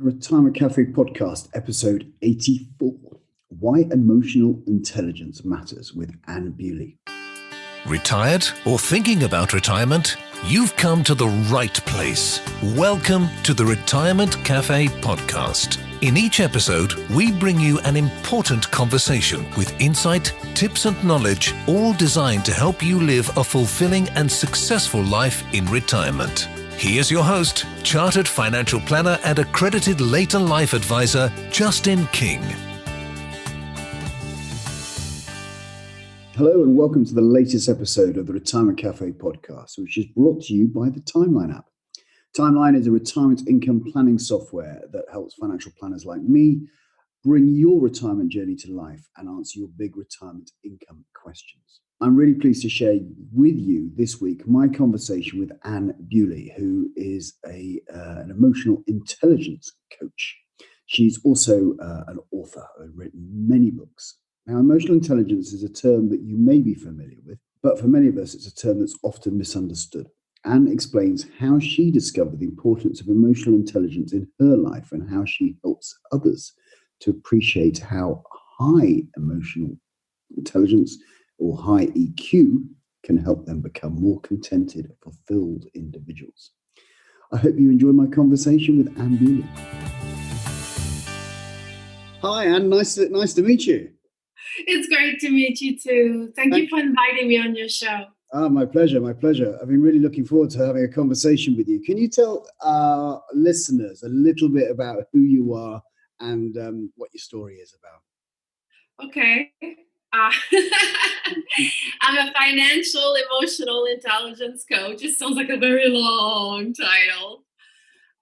The Retirement Cafe podcast, episode 84. Why Emotional Intelligence Matters with Anne Beaulieu. Retired or thinking about retirement? You've come to the right place. Welcome to the Retirement Cafe podcast. In each episode, we bring you an important conversation with insight, tips and knowledge, all designed to help you live a fulfilling and successful life in retirement. Here's your host, Chartered Financial Planner and accredited later life advisor, Justin King. Hello and welcome to the latest episode of the Retirement Cafe podcast, which is brought to you by the Timeline app. Timeline is a retirement income planning software that helps financial planners like me bring your retirement journey to life and answer your big retirement income questions. I'm really pleased to share with you this week my conversation with Anne Beaulieu, who is an emotional intelligence coach. She's also an author who's written many books. Now, emotional intelligence is a term that you may be familiar with, but for many of us, it's a term that's often misunderstood. Anne explains how she discovered the importance of emotional intelligence in her life and how she helps others to appreciate how high emotional intelligence or high EQ can help them become more contented, fulfilled individuals. I hope you enjoy my conversation with Anne Beaulieu. Hi, Anne. Nice to meet you. It's great to meet you too. Thank you for inviting me on your show. My pleasure. I've been really looking forward to having a conversation with you. Can you tell our listeners a little bit about who you are and what your story is about? Okay. I'm a financial emotional intelligence coach. It sounds like a very long title.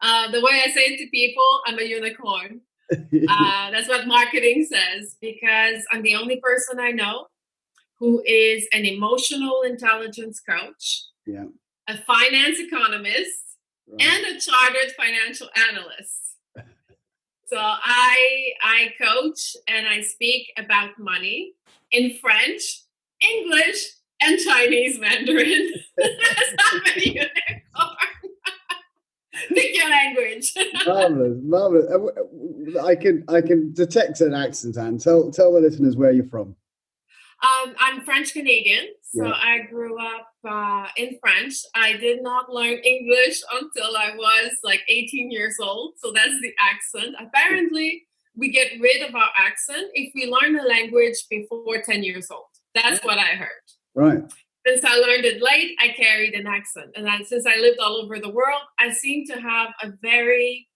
The way I say it to people, I'm a unicorn. That's what marketing says, because I'm the only person I know who is an emotional intelligence coach, a finance economist, and a chartered financial analyst. So I coach and I speak about money in French, English, and Chinese Mandarin. I'm a unicorn. Pick your language. Marvelous. I can detect an accent, Anne. Tell the listeners where you're from. I'm French Canadian, so I grew up in French. I did not learn English until I was like 18 years old. So that's the accent. Apparently, we get rid of our accent if we learn a language before 10 years old. That's what I heard. Right. Since I learned it late, I carried an accent. And since I lived all over the world, I seem to have a very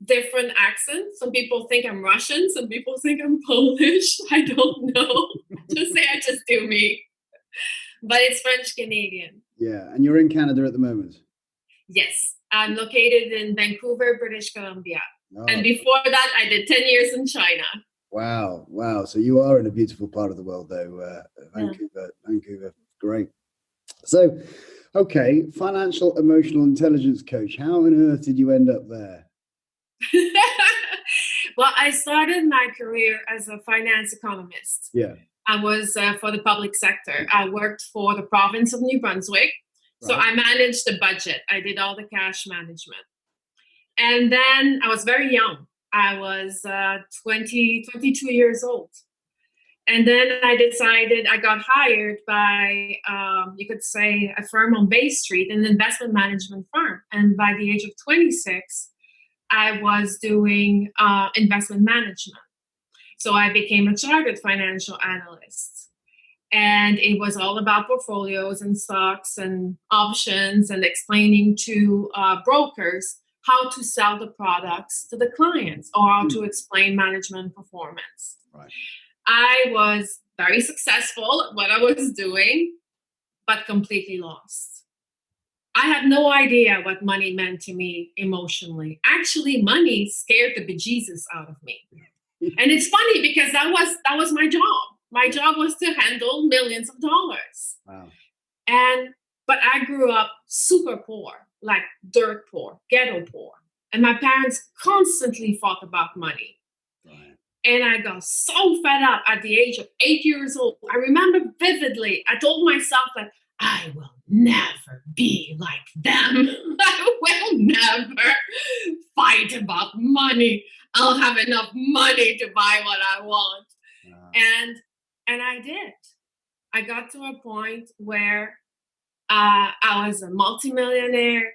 different accent. Some people think I'm Russian. Some people think I'm Polish. I don't know. I just do me. But it's French Canadian. Yeah. And you're in Canada at the moment? Yes. I'm located in Vancouver, British Columbia. Oh. And before that, I did 10 years in China. Wow. So you are in a beautiful part of the world, though, Vancouver. Great. So, okay, financial emotional intelligence coach. How on earth did you end up there? Well, I started my career as a finance economist. Yeah. I was for the public sector. I worked for the province of New Brunswick. So I managed the budget. I did all the cash management. And then I was very young. I was 22 years old. And then I got hired by, you could say, a firm on Bay Street, an investment management firm. And by the age of 26, I was doing investment management. So I became a chartered financial analyst. And it was all about portfolios and stocks and options and explaining to brokers how to sell the products to the clients or how to explain management performance. Right. I was very successful at what I was doing, but completely lost. I had no idea what money meant to me emotionally. Actually, money scared the bejesus out of me. And it's funny because that was my job. My job was to handle millions of dollars. Wow. But I grew up super poor, like dirt poor, ghetto poor. And my parents constantly fought about money. Right. And I got so fed up at the age of 8 years old. I remember vividly, I told myself that I will never be like them. I will never fight about money. I'll have enough money to buy what I want. And I did. I got to a point where I was a multimillionaire,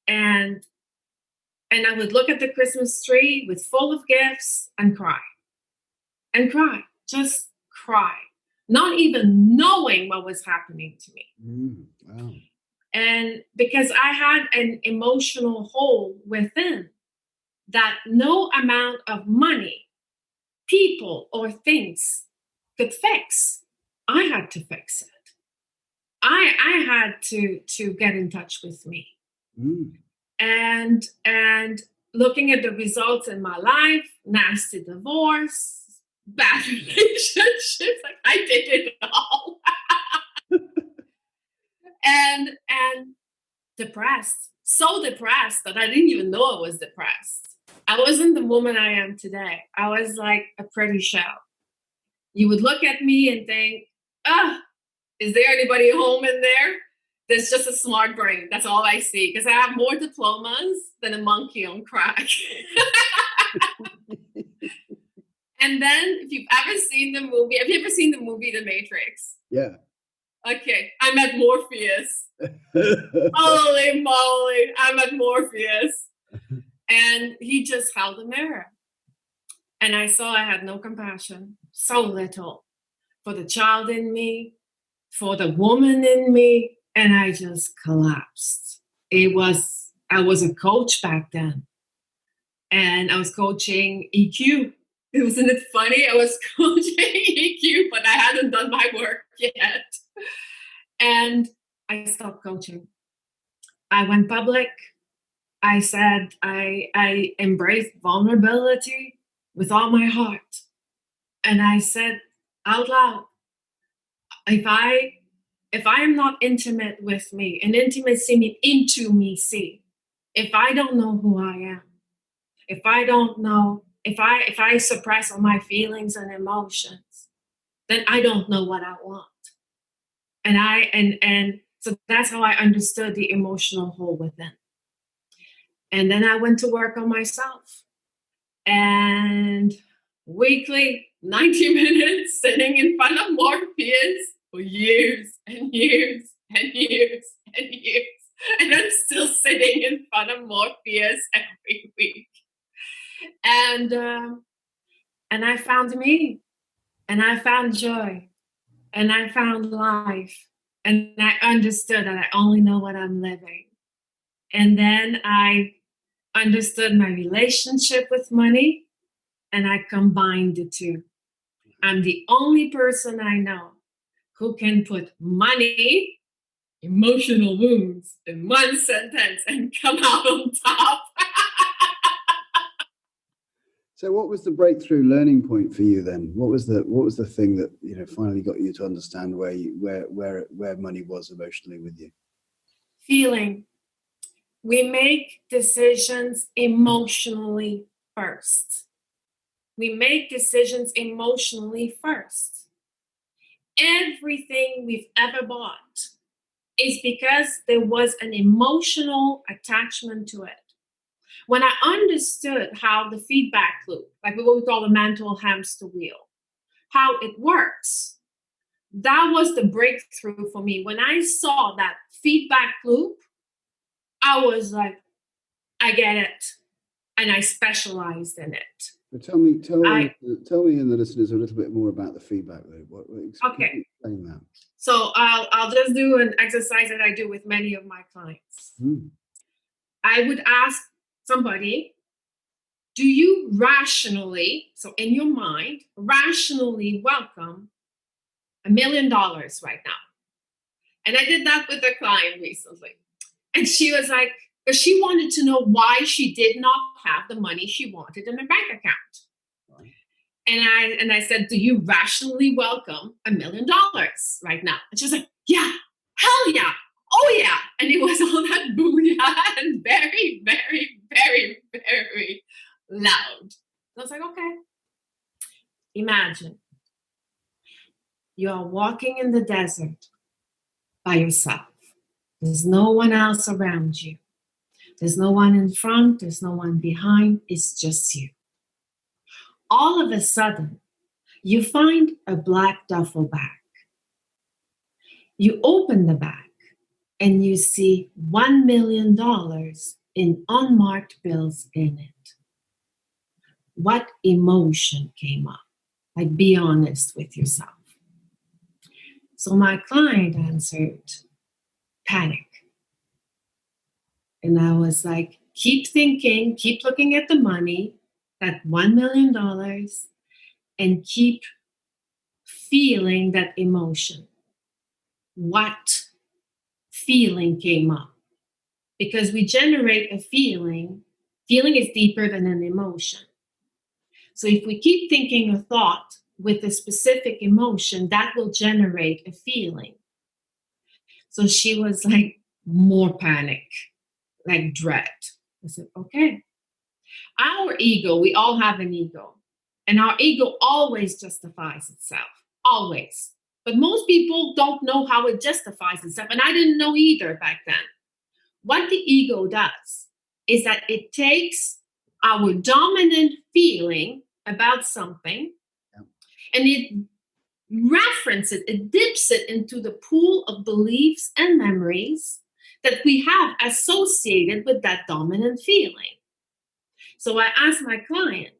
and I would look at the Christmas tree with full of gifts and cry, just cry, not even knowing what was happening to me. Wow. And because I had an emotional hole within that no amount of money, people, or things could fix. I had to fix it. I had to get in touch with me. And looking at the results in my life, nasty divorce, bad relationships, like I did it all. and depressed, so depressed that I didn't even know I was depressed. I wasn't the woman I am today. I was like a pretty shell. You would look at me and think, is there anybody home in there? There's just a smart brain. That's all I see. Because I have more diplomas than a monkey on crack. And then, if you've ever seen the movie, have you ever seen the movie The Matrix? Yeah. Okay, I met Morpheus. Holy moly, I met Morpheus. And he just held a mirror. And I saw I had no compassion, so little, for the child in me, for the woman in me, and I just collapsed. I was a coach back then, and I was coaching EQ. Wasn't it funny? I was coaching EQ, but I hadn't done my work yet. And I stopped coaching. I went public. I said I embraced vulnerability with all my heart. And I said out loud, if I am not intimate with me, and intimacy means into me, see, if I don't know who I am, if I suppress all my feelings and emotions, then I don't know what I want. And so that's how I understood the emotional hole within. And then I went to work on myself. And weekly, 90 minutes sitting in front of Morpheus for years and years and years and years. And I'm still sitting in front of Morpheus every week. And I found me, and I found joy, and I found life, and I understood that I only know what I'm living. And then I understood my relationship with money, and I combined the two. I'm the only person I know who can put money, emotional wounds in one sentence and come out on top. So what was the breakthrough learning point for you then? What was the thing that finally got you to understand where money was emotionally with you? Feeling. We make decisions emotionally first. We make decisions emotionally first. Everything we've ever bought is because there was an emotional attachment to it. When I understood how the feedback loop, like what we call the mental hamster wheel, how it works, that was the breakthrough for me. When I saw that feedback loop, I was like, I get it. And I specialized in it. So tell me and the listeners a little bit more about the feedback loop. Okay. Explain that. So I'll just do an exercise that I do with many of my clients. I would ask somebody, do you rationally, so in your mind, rationally welcome $1 million right now? And I did that with a client recently. And she was like, because she wanted to know why she did not have the money she wanted in her bank account. Right. And I said, do you rationally welcome $1 million right now? And she was like, yeah, hell yeah. Oh yeah. And it was all that booyah and very, very, very, very loud. And I was like, okay. Imagine you are walking in the desert by yourself. There's no one else around you. There's no one in front. There's no one behind. It's just you. All of a sudden, you find a black duffel bag. You open the bag and you see $1 million in unmarked bills in it. What emotion came up? Like, be honest with yourself. So my client answered, panic. And I was like, keep thinking, keep looking at the money, that $1 million, and keep feeling that emotion. What feeling came up? Because we generate a feeling. Feeling is deeper than an emotion. So if we keep thinking a thought with a specific emotion, that will generate a feeling. So she was like, more panic, like dread. I said, okay. Our ego, we all have an ego. And our ego always justifies itself, always. But most people don't know how it justifies itself. And I didn't know either back then. What the ego does is that it takes our dominant feeling about something and it references it, it dips it into the pool of beliefs and memories that we have associated with that dominant feeling. So I asked my client,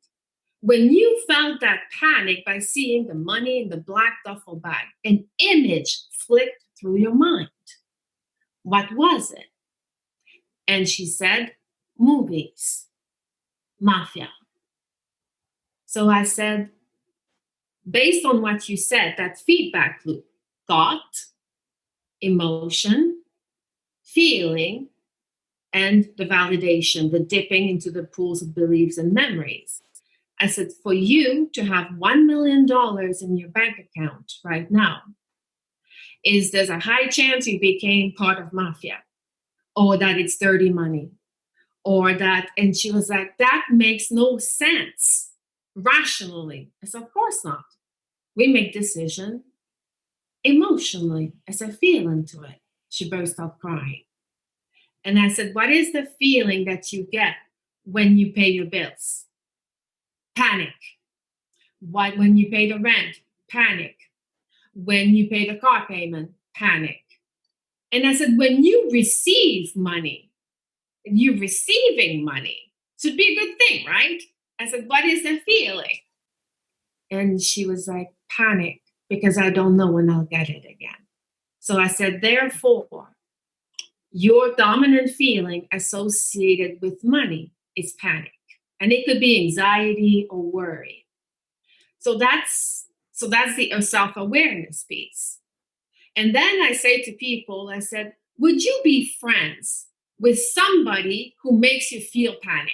when you felt that panic by seeing the money in the black duffel bag, an image flicked through your mind. What was it? And she said, movies, mafia. So I said, based on what you said, that feedback loop, thought, emotion, feeling, and the validation, the dipping into the pools of beliefs and memories. I said, for you to have $1 million in your bank account right now, there's a high chance you became part of mafia, or that it's dirty money, or that, and she was like, that makes no sense rationally. I said, of course not. We make decisions emotionally. I said, feel into it. She burst out crying. And I said, what is the feeling that you get when you pay your bills? Panic. What, when you pay the rent? Panic. When you pay the car payment? Panic. And I said, when you receive money, you receiving money should be a good thing, right? I said, what is the feeling? And she was like, panic, because I don't know when I'll get it again. So I said, therefore, your dominant feeling associated with money is panic. And it could be anxiety or worry. So that's the self-awareness piece. And then I say to people, I said, would you be friends with somebody who makes you feel panic?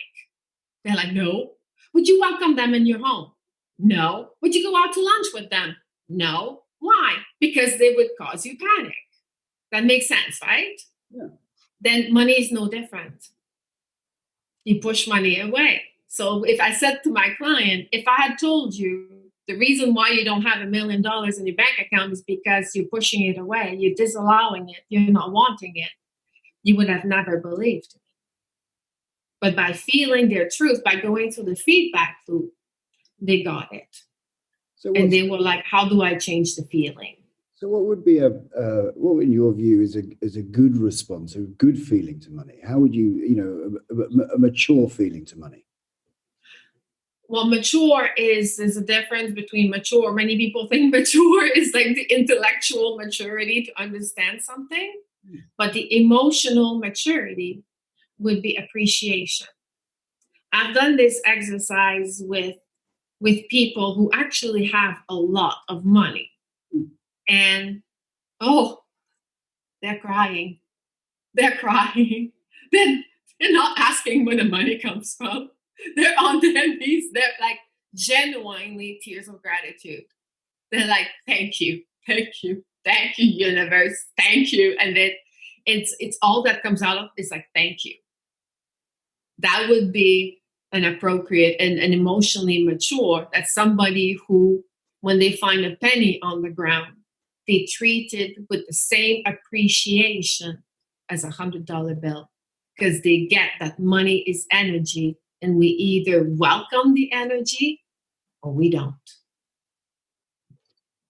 They're like, no. Would you welcome them in your home? No. Would you go out to lunch with them? No. Why? Because they would cause you panic. That makes sense, right? Yeah. Then money is no different. You push money away. So if I said to my client, if I had told you the reason why you don't have $1 million in your bank account is because you're pushing it away, you're disallowing it, you're not wanting it, you would have never believed me. But by feeling their truth, by going through the feedback loop, they got it. And they were like, how do I change the feeling? So what would be what in your view is a good response, a good feeling to money? How would you, a mature feeling to money? Well, mature there's a difference between mature. Many people think mature is like the intellectual maturity to understand something, but the emotional maturity would be appreciation. I've done this exercise with people who actually have a lot of money. And, they're crying. They're crying. They're not asking where the money comes from. They're on their knees. They're like genuinely tears of gratitude. They're like, thank you, universe, thank you. And then it's all that comes out of is like, thank you. That would be an appropriate and an emotionally mature. That's somebody who, when they find a penny on the ground, they treat it with the same appreciation as $100 bill, because they get that money is energy, and we either welcome the energy or we don't.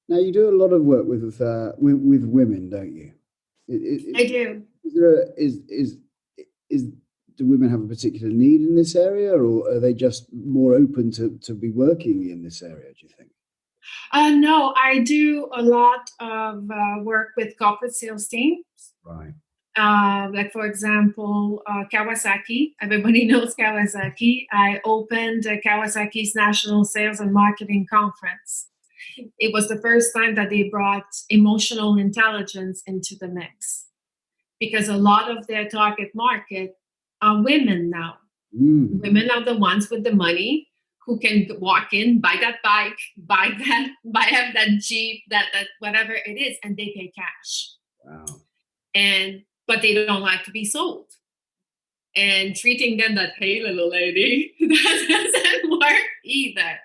Now, you do a lot of work with women, don't you? I do. Do women have a particular need in this area, or are they just more open to be working in this area, do you think? No, I do a lot of work with corporate sales teams. Right. Like, for example, Kawasaki. Everybody knows Kawasaki. I opened Kawasaki's National Sales and Marketing Conference. It was the first time that they brought emotional intelligence into the mix, because a lot of their target market are women now. Women are the ones with the money who can walk in, buy that bike, have that Jeep, that whatever it is, and they pay cash. Wow. But they don't like to be sold. And treating them that, hey, little lady, that doesn't work either.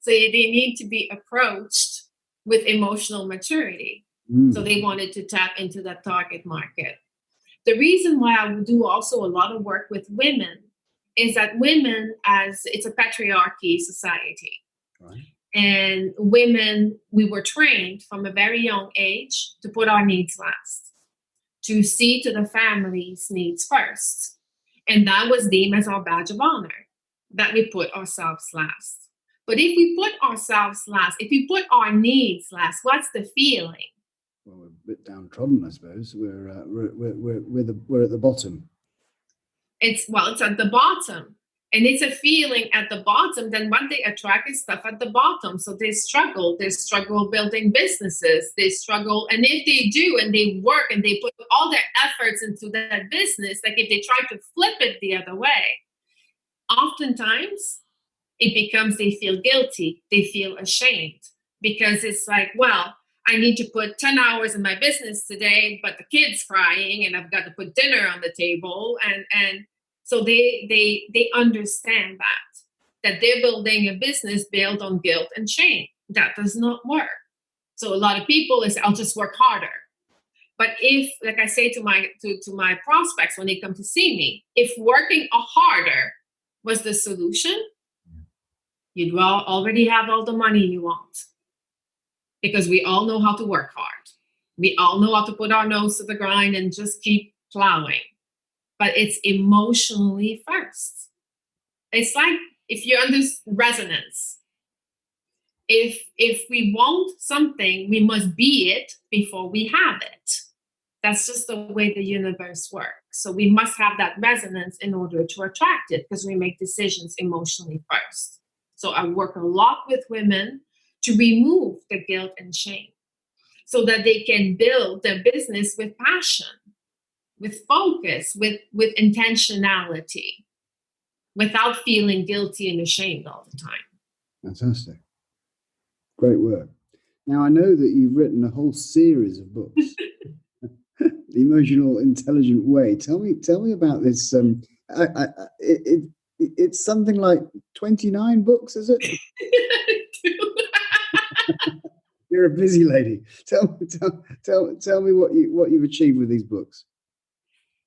So they need to be approached with emotional maturity. So they wanted to tap into that target market. The reason why I do also a lot of work with women is that women, as it's a patriarchy society, right. And women, we were trained from a very young age to put our needs last, to see to the family's needs first. And that was deemed as our badge of honor, that we put ourselves last. But if we put ourselves last, if we put our needs last, what's the feeling? Well, we're a bit downtrodden, I suppose. We're at the bottom. It's at the bottom. And it's a feeling at the bottom. Then what they attract is stuff at the bottom. So they struggle building businesses. They struggle. And if they do, and they work and they put all their efforts into that business, like if they try to flip it the other way, oftentimes it becomes they feel guilty. They feel ashamed, because it's like, well, I need to put 10 hours in my business today, but the kid's crying and I've got to put dinner on the table. And so they understand that they're building a business built on guilt and shame. That does not work. So a lot of people is, I'll just work harder. But if, like I say to my prospects when they come to see me, if working harder was the solution, you'd already have all the money you want. Because we all know how to work hard. We all know how to put our nose to the grind and just keep plowing. But it's emotionally first. It's like if you're under resonance. If we want something, we must be it before we have it. That's just the way the universe works. So we must have that resonance in order to attract it, because we make decisions emotionally first. So I work a lot with women to remove the guilt and shame so that they can build their business with passion, with focus, with intentionality, without feeling guilty and ashamed all the time. Fantastic. Great work. Now, I know that you've written a whole series of books. The Emotional Intelligent Way. Tell me about this. It's something like 29 books, is it? You're a busy lady. Tell me what you've achieved with these books.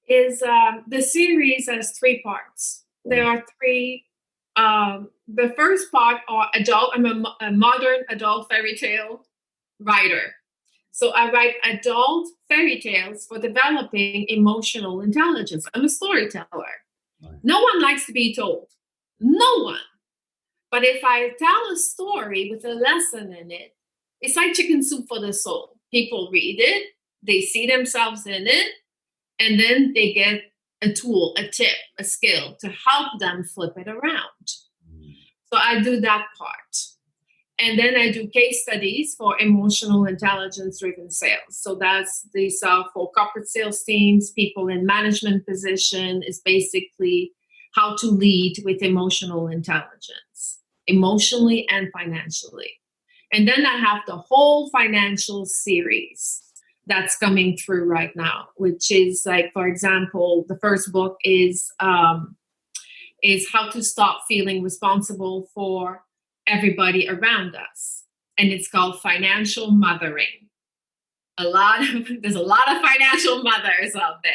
The series has 3 parts. There are 3. The first part are adult. I'm a modern adult fairy tale writer. So I write adult fairy tales for developing emotional intelligence. I'm a storyteller. Right. No one likes to be told. No one. But if I tell a story with a lesson in it, it's like chicken soup for the soul. People read it, they see themselves in it, and then they get a tool, a tip, a skill to help them flip it around. So I do that part. And then I do case studies for emotional intelligence-driven sales. So these are for corporate sales teams, people in management position. Is basically how to lead with emotional intelligence, emotionally and financially. And then I have the whole financial series that's coming through right now, which is like, for example, the first book is how to stop feeling responsible for everybody around us. And it's called Financial Mothering. There's a lot of financial mothers out there.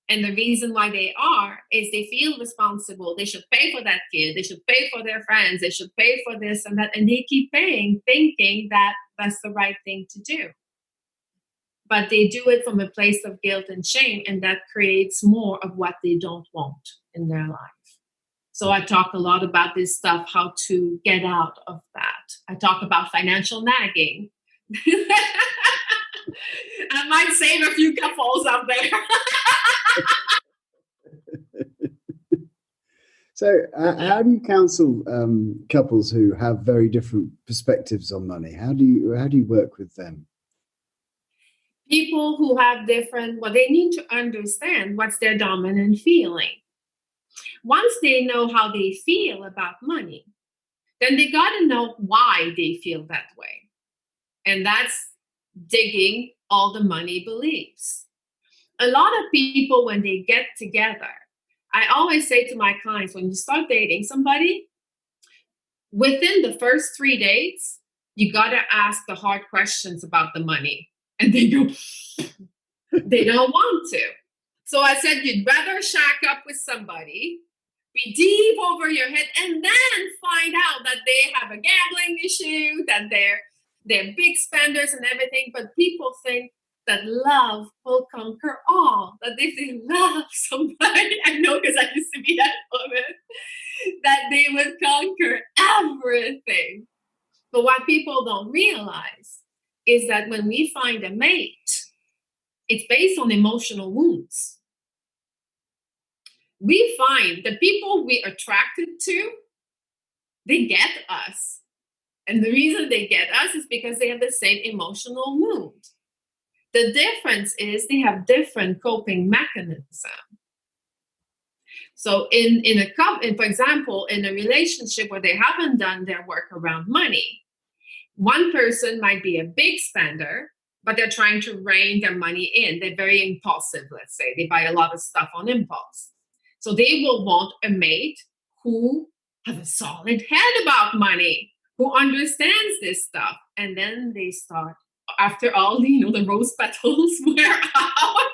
And the reason why they are is they feel responsible. They should pay for that kid. They should pay for their friends. They should pay for this and that. And they keep paying, thinking that that's the right thing to do. But they do it from a place of guilt and shame. And that creates more of what they don't want in their life. So I talk a lot about this stuff, how to get out of that. I talk about financial nagging. I might save a few couples out there. So how do you counsel couples who have very different perspectives on money? How do you work with them? People who have different, well, they need to understand what's their dominant feeling. Once they know how they feel about money, then they got to know why they feel that way. And that's digging all the money beliefs. A lot of people, when they get together, I always say to my clients, when you start dating somebody, within the first 3 dates, you got to ask the hard questions about the money. And they go, they don't want to. So I said, you'd rather shack up with somebody, be deep over your head, and then find out that they have a gambling issue, that they're big spenders and everything. But people think that love will conquer all, that if they love somebody, I know because I used to be that woman, that they would conquer everything. But what people don't realize is that when we find a mate, it's based on emotional wounds. We find the people we're attracted to, they get us. And the reason they get us is because they have the same emotional wound. The difference is they have different coping mechanisms. So for example, in a relationship where they haven't done their work around money, one person might be a big spender, but they're trying to rein their money in. They're very impulsive, let's say. They buy a lot of stuff on impulse. So they will want a mate who has a solid head about money, who understands this stuff. And then they start, after all, the rose petals wear out.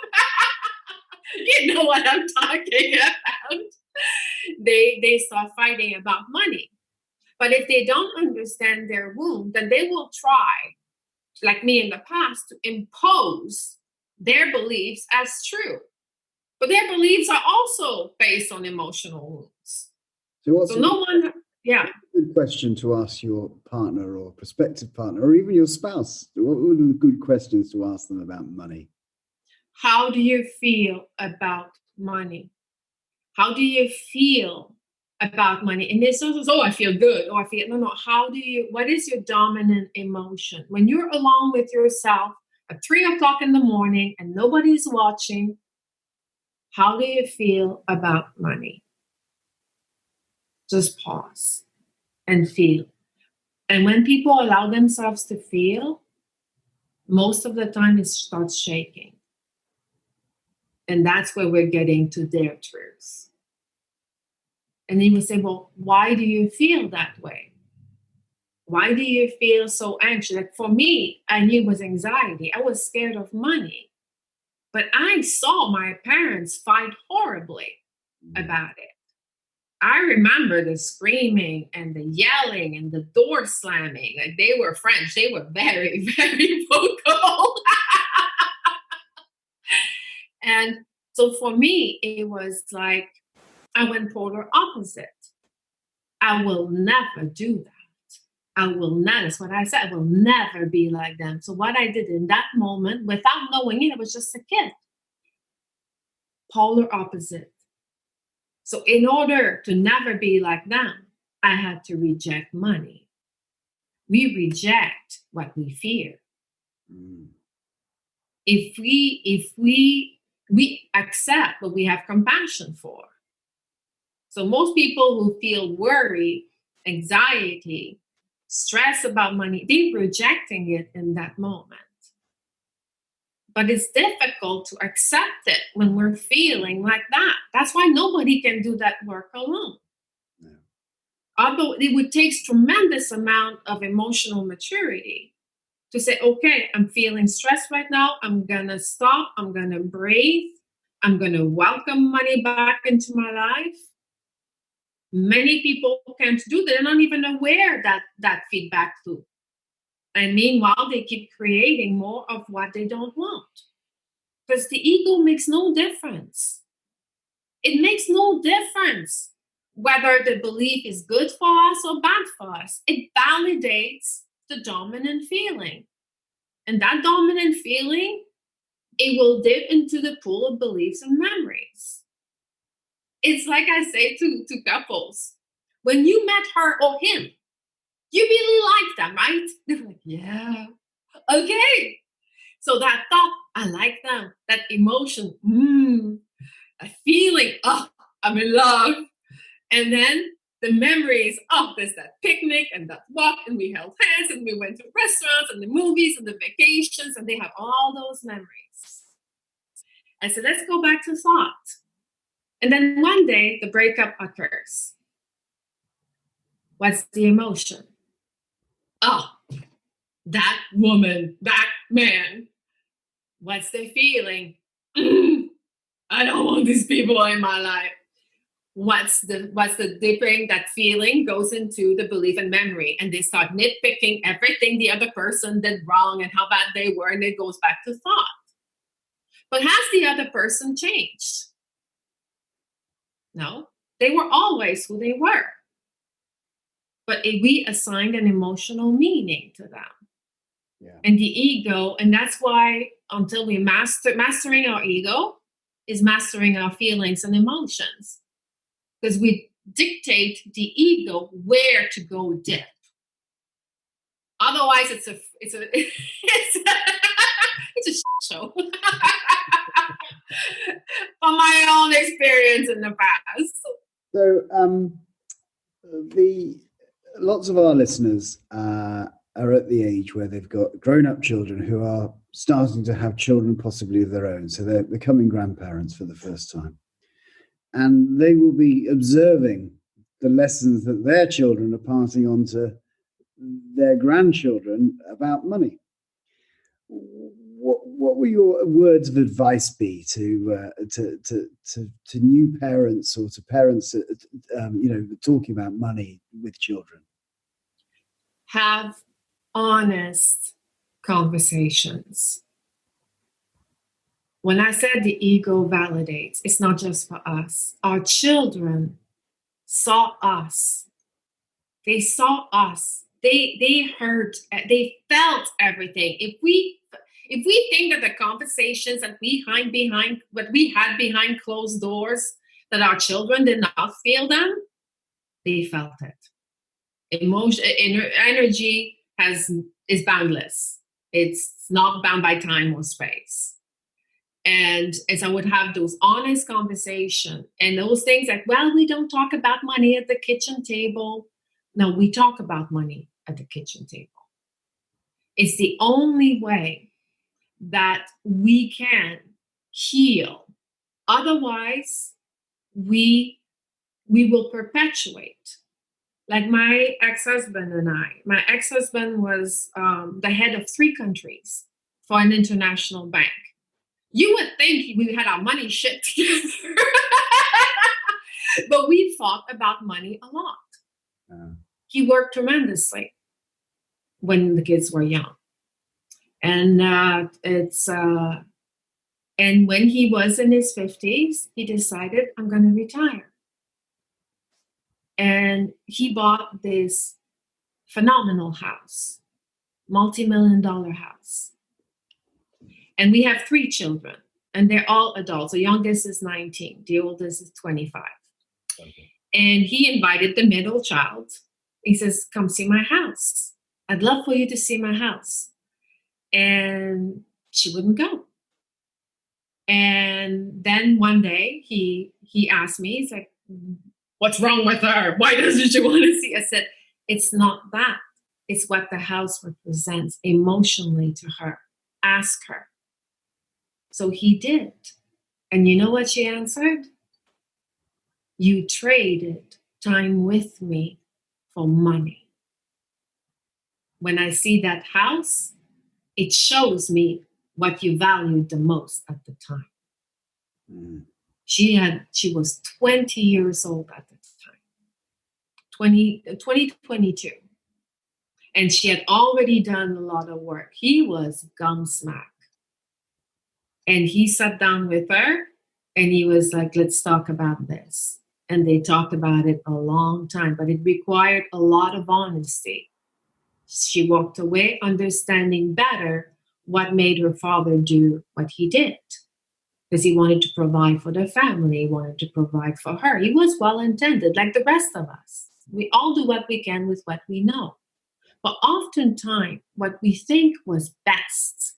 You know what I'm talking about. They start fighting about money. But if they don't understand their wound, then they will try, like me in the past, to impose their beliefs as true. But their beliefs are also based on emotional wounds. Yeah. A good question to ask your partner or prospective partner or even your spouse. What would be good questions to ask them about money? How do you feel about money? How do you feel about money? And this is, I feel good. I feel, no. What is your dominant emotion? When you're alone with yourself at 3:00 in the morning and nobody's watching, how do you feel about money? Just pause and feel. And when people allow themselves to feel, most of the time it starts shaking. And that's where we're getting to their truths. And then you say, well, why do you feel that way? Why do you feel so anxious? Like for me, I knew it was anxiety. I was scared of money. But I saw my parents fight horribly about it. I remember the screaming and the yelling and the door slamming. Like they were French. They were very, very vocal. And so for me, it was like I went polar opposite. I will never do that. I will not. That's what I said. I will never be like them. So what I did in that moment, without knowing it, I was just a kid. Polar opposite. So in order to never be like them, I had to reject money. We reject what we fear. If we accept what we have compassion for. So most people who feel worry, anxiety, stress about money, they're rejecting it in that moment. But it's difficult to accept it when we're feeling like that. That's why nobody can do that work alone. Yeah. Although it would take tremendous amount of emotional maturity to say, okay, I'm feeling stressed right now. I'm going to stop. I'm going to breathe. I'm going to welcome money back into my life. Many people can't do that. They're not even aware that feedback loop. And meanwhile, they keep creating more of what they don't want. Because the ego makes no difference. It makes no difference whether the belief is good for us or bad for us. It validates the dominant feeling. And that dominant feeling, it will dip into the pool of beliefs and memories. It's like I say to couples, when you met her or him, you really like them, right? They're like, yeah, okay. So that thought, I like them, that emotion, a feeling, oh, I'm in love. And then the memories, oh, there's that picnic and that walk, and we held hands, and we went to restaurants and the movies and the vacations, and they have all those memories. I said, let's go back to thought. And then one day the breakup occurs. What's the emotion? Oh, that woman, that man. What's the feeling? I don't want these people in my life. What's the dipping? That feeling goes into the belief and memory, and they start nitpicking everything the other person did wrong and how bad they were, and it goes back to thought. But has the other person changed? No, they were always who they were. But we assigned an emotional meaning to them. Yeah. And the ego, and that's why until we mastering our ego is mastering our feelings and emotions. Because we dictate the ego where to go dip. Otherwise, it's a show. From my own experience in the past. So, lots of our listeners are at the age where they've got grown-up children who are starting to have children possibly of their own. So they're becoming grandparents for the first time. And they will be observing the lessons that their children are passing on to their grandchildren about money. What will your words of advice be to new parents or to parents, talking about money with children? Have honest conversations. When I said the ego validates, it's not just for us. Our children saw us. They saw us. They heard. They felt everything. If we think that the conversations that we had behind closed doors, that our children did not feel them, they felt it. Emotion, energy is boundless. It's not bound by time or space. And as I would have those honest conversations and those things like, well, we don't talk about money at the kitchen table. No, we talk about money at the kitchen table. It's the only way that we can heal. Otherwise, we will perpetuate. Like my ex-husband and I. My ex-husband was the head of 3 countries for an international bank. You would think we had our money shit together. But we fought about money a lot. He worked tremendously when the kids were young. And and when he was in his 50s, he decided, I'm going to retire. And he bought this phenomenal house, multi-million-dollar house. And we have 3 children, and they're all adults. The youngest is 19. The oldest is 25. Okay. And he invited the middle child. He says, come see my house. I'd love for you to see my house. And she wouldn't go. And then one day he asked me, he's like, what's wrong with her? Why doesn't she want to see? I said, it's not that. It's what the house represents emotionally to her. Ask her. So he did. And you know what she answered? You traded time with me for money. When I see that house, it shows me what you valued the most at the time. Mm. She was 20 years old at the time, 2022. And she had already done a lot of work. He was gumsmack. And he sat down with her and he was like, let's talk about this. And they talked about it a long time, but it required a lot of honesty. She walked away understanding better what made her father do what he did. Because he wanted to provide for the family, he wanted to provide for her. He was well intended, like the rest of us. We all do what we can with what we know. But oftentimes, what we think was best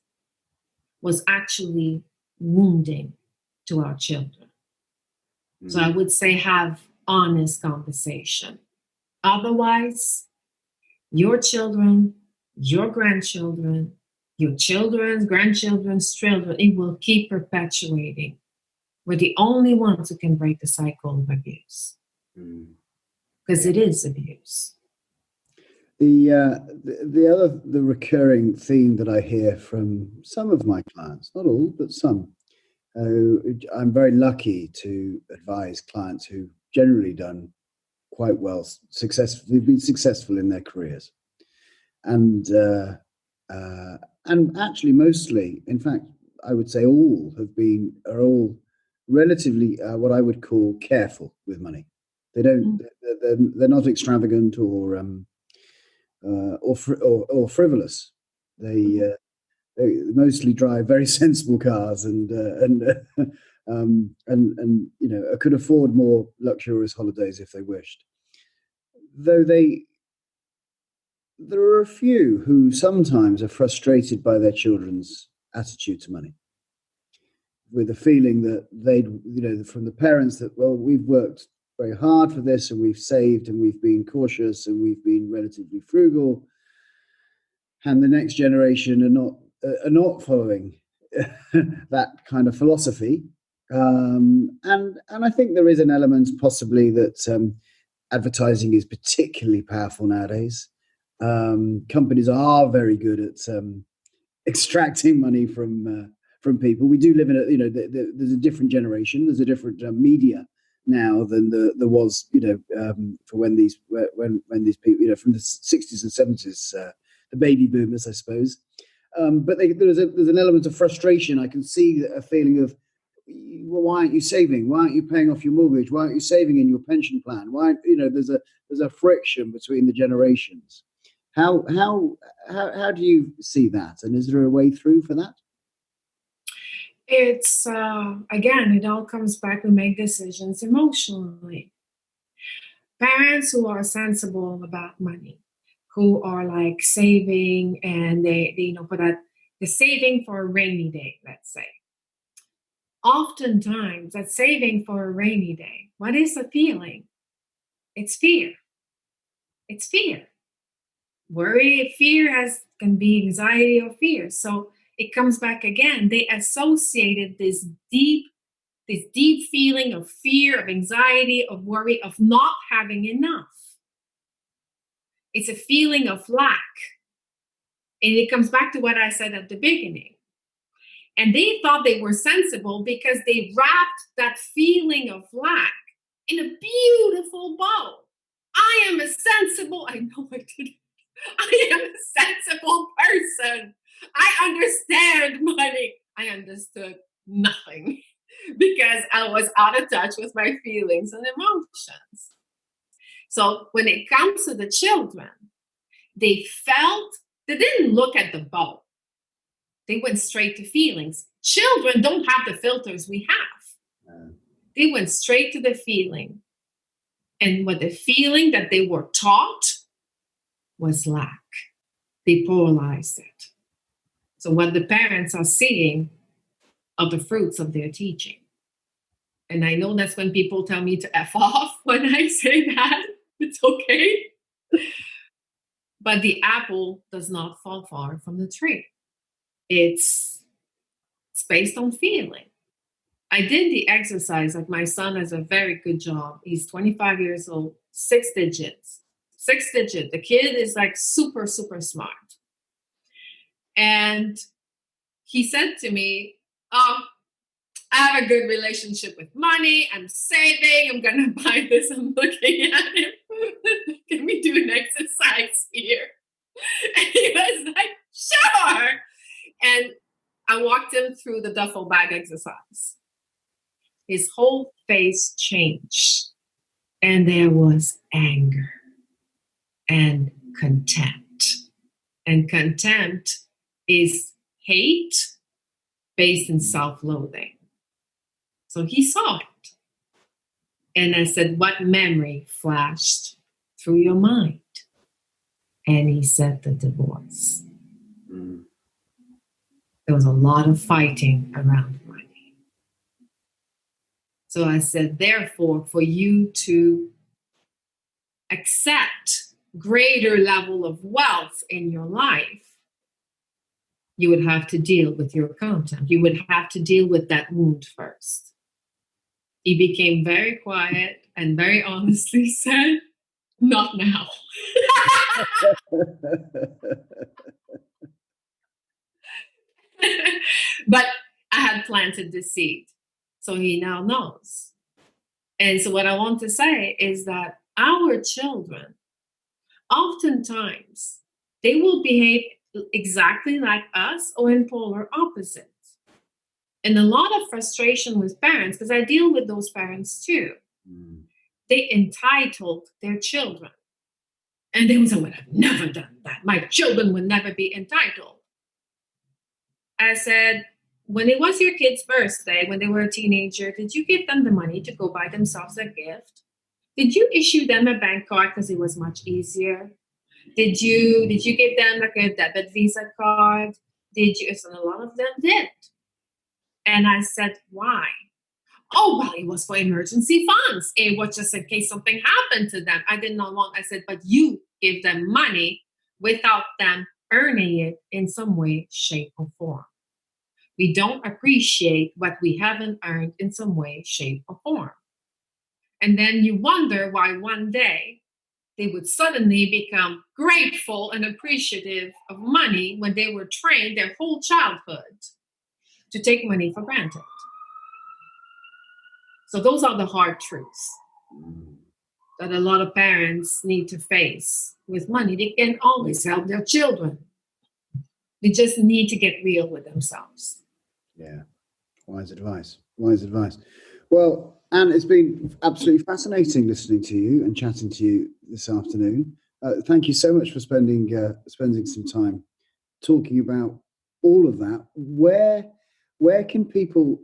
was actually wounding to our children. Mm. So I would say have honest conversation. Otherwise, your children, your grandchildren, your children's, grandchildren's children, it will keep perpetuating. We're the only ones who can break the cycle of abuse. Because it is abuse. The recurring theme that I hear from some of my clients, not all, but some, I'm very lucky to advise clients who generally done quite well, they've been successful in their careers, and actually mostly, in fact, I would say are all relatively what I would call careful with money. They don't, they're not extravagant or frivolous. They mostly drive very sensible cars and could afford more luxurious holidays if they wished. Though there are a few who sometimes are frustrated by their children's attitude to money, with the feeling that from the parents that, well, we've worked very hard for this and we've saved and we've been cautious and we've been relatively frugal, and the next generation are not following that kind of philosophy. And I think there is an element possibly that advertising is particularly powerful nowadays. Companies are very good at extracting money from people. We do live in there's a different generation. There's a different media now than there was, for when these people, from the 60s and 70s, the baby boomers, I suppose. But there's an element of frustration. I can see a feeling of, well, why aren't you saving? Why aren't you paying off your mortgage? Why aren't you saving in your pension plan? Why, there's a friction between the generations. How do you see that? And is there a way through for that? It's, again, it all comes back, we make decisions emotionally. Parents who are sensible about money, who are like saving, and they for that, the saving for a rainy day, let's say. Oftentimes, that saving for a rainy day, what is the feeling? It's fear. It's fear. Worry, fear can be anxiety or fear. So it comes back again. They associated this deep feeling of fear, of anxiety, of worry, of not having enough. It's a feeling of lack. And it comes back to what I said at the beginning. And they thought they were sensible because they wrapped that feeling of lack in a beautiful bow. I am a sensible, I know I did. I am a sensible person. I understand money. I understood nothing because I was out of touch with my feelings and emotions. So when it comes to the children, they didn't look at the bow. They went straight to feelings. Children don't have the filters we have. They went straight to the feeling. And with the feeling that they were taught was lack. They polarized it. So what the parents are seeing are the fruits of their teaching. And I know that's when people tell me to F off when I say that. It's okay. But the apple does not fall far from the tree. It's based on feeling. I did the exercise, like my son has a very good job. He's 25 years old, 6 digits. 6 digit. The kid is like super, super smart. And he said to me, I have a good relationship with money. I'm saving. I'm going to buy this. I'm looking at him. Can we do an exercise here? And he was like, sure. And I walked him through the duffel bag exercise. His whole face changed. And there was anger and contempt. And contempt is hate based in self-loathing. So he saw it. And I said, what memory flashed through your mind? And he said, the divorce. There was a lot of fighting around money. So I said, therefore, for you to accept greater level of wealth in your life, you would have to deal with your content. You would have to deal with that wound first. He became very quiet and very honestly said, not now. But I had planted the seed. So he now knows. And so what I want to say is that our children, oftentimes, they will behave exactly like us or in polar opposites. And a lot of frustration with parents, because I deal with those parents too. They entitled their children. And they would say, well, I've never done that. My children would never be entitled. I said, when it was your kid's birthday, when they were a teenager, did you give them the money to go buy themselves a gift? Did you issue them a bank card because it was much easier? Did you give them like a debit Visa card? Did you? And a lot of them did. And I said, why? Oh, well, it was for emergency funds. It was just in case something happened to them. I did not want, I said, but you gave them money without them earning it in some way, shape, or form. We don't appreciate what we haven't earned in some way, shape, or form. And then you wonder why one day they would suddenly become grateful and appreciative of money when they were trained their whole childhood to take money for granted. So those are the hard truths that a lot of parents need to face with money. They can always help their children. They just need to get real with themselves. Yeah, wise advice. Wise advice. Well, Anne, it's been absolutely fascinating listening to you and chatting to you this afternoon. Thank you so much for spending some time talking about all of that. Where can people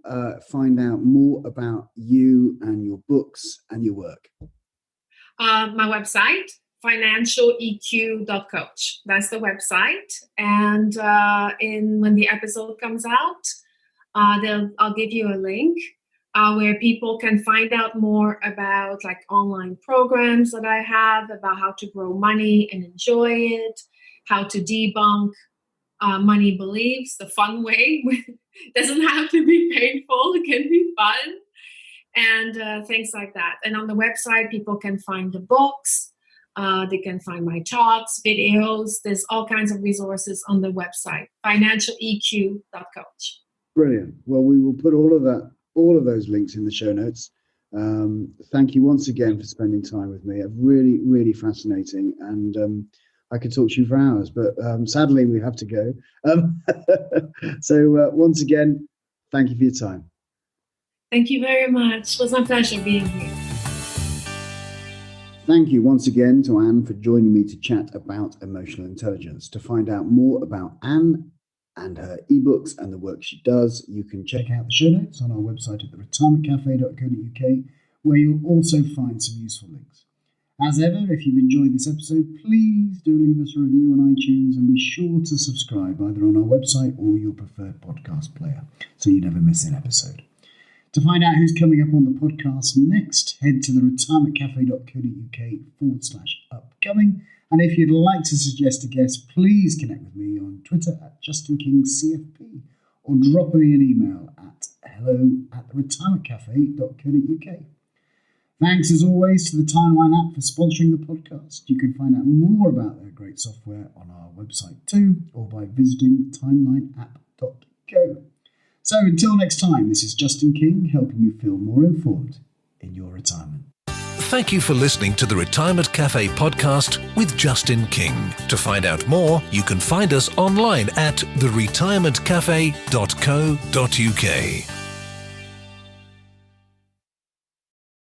find out more about you and your books and your work? My website, financialeq.coach. That's the website. And when the episode comes out, I'll give you a link where people can find out more about like online programs that I have about how to grow money and enjoy it, how to debunk money beliefs, the fun way. It doesn't have to be painful. It can be fun. And things like that. And on the website, people can find the books. They can find my talks, videos. There's all kinds of resources on the website, financialeq.coach. Brilliant. Well, we will put all of those links in the show notes. Thank you once again for spending time with me. Really, really fascinating. And I could talk to you for hours, but sadly we have to go. So once again, thank you for your time. Thank you very much. It was my pleasure being here. Thank you once again to Anne for joining me to chat about emotional intelligence. To find out more about Anne and her ebooks and the work she does, you can check out the show notes on our website at theretirementcafe.co.uk, where you'll also find some useful links. As ever, if you've enjoyed this episode, please do leave us a review on iTunes and be sure to subscribe either on our website or your preferred podcast player so you never miss an episode. To find out who's coming up on the podcast next, head to theretirementcafe.co.uk/upcoming. And if you'd like to suggest a guest, please connect with me on Twitter at JustinKingCFP or drop me an email at hello@theretirementcafe.co.uk. Thanks as always to the Timeline app for sponsoring the podcast. You can find out more about their great software on our website too, or by visiting timelineapp.co. So until next time, this is Justin King helping you feel more informed in your retirement. Thank you for listening to the Retirement Cafe podcast with Justin King. To find out more, you can find us online at theretirementcafe.co.uk.